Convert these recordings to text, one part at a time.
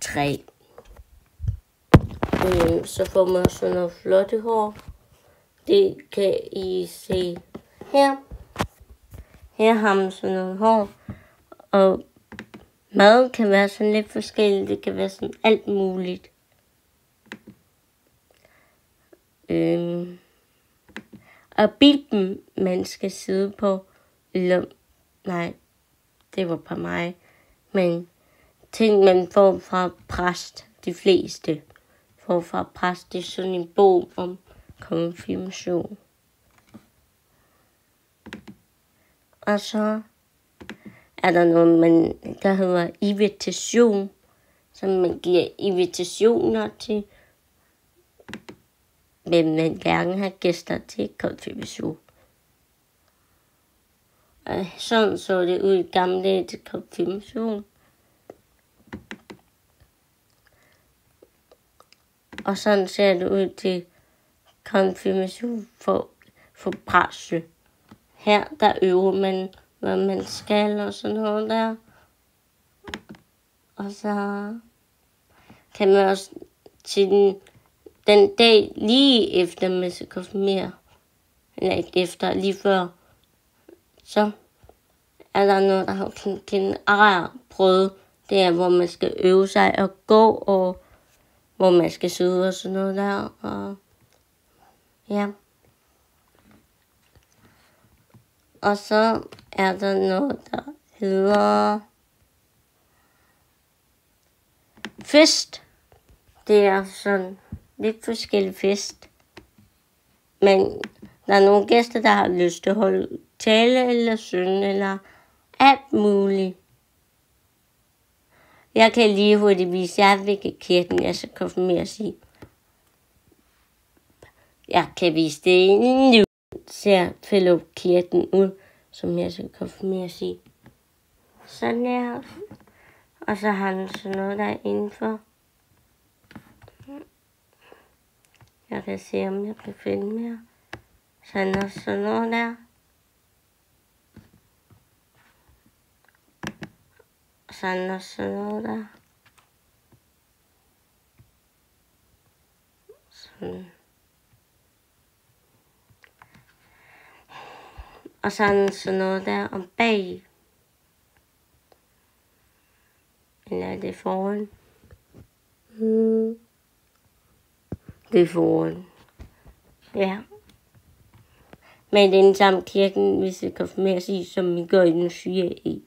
træ. Så får man sådan noget flotte hår. Det kan I se her. Her har man sådan noget hår. Og maden kan være sådan lidt forskellig. Det kan være sådan alt muligt. Og bilen, man skal sidde på, eller nej, det var på mig, men ting, man får fra præst, de fleste får fra præst, det er sådan en bog om konfirmation. Og så er der noget, der hedder invitation, som man giver invitationer til, men man gerne have gæster til konfirmation. Og sådan så det ud i gamle dage til konfirmation. Og sådan ser det ud til konfirmation for præste. Her der øver man, hvad man skal og sådan noget der. Og så kan man også til den dag lige efter man skal konfirmere, eller ikke efter, lige før, så er der noget, der har sådan generalprøve. Det er, hvor man skal øve sig at gå, og hvor man skal sidde og sådan noget der. Og ja. Og så er der noget, der hedder fest. Det er sådan lidt forskellig fest. Men der er nogle gæster, der har lyst til at holde tale eller synge eller alt muligt. Jeg kan lige hurtigt vise jer, hvilken kirken jeg skal konfirmeres i. Jeg kan vise det nu. Ser Fællowkirken ud, som jeg skal konfirmeres i. Sådan her. Og så har den sådan noget der indenfor. Jeg kan se, om jeg kan finde mere. Sådan og sådan noget der. Sådan og sådan noget der. Sådan. Og sådan noget der om bag. Eller er det foran? Det er foran. Ja. Men den samme kirken, vi skal konfirmeres i, som vi gør i den syge i.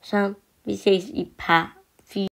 Så vi ses i par.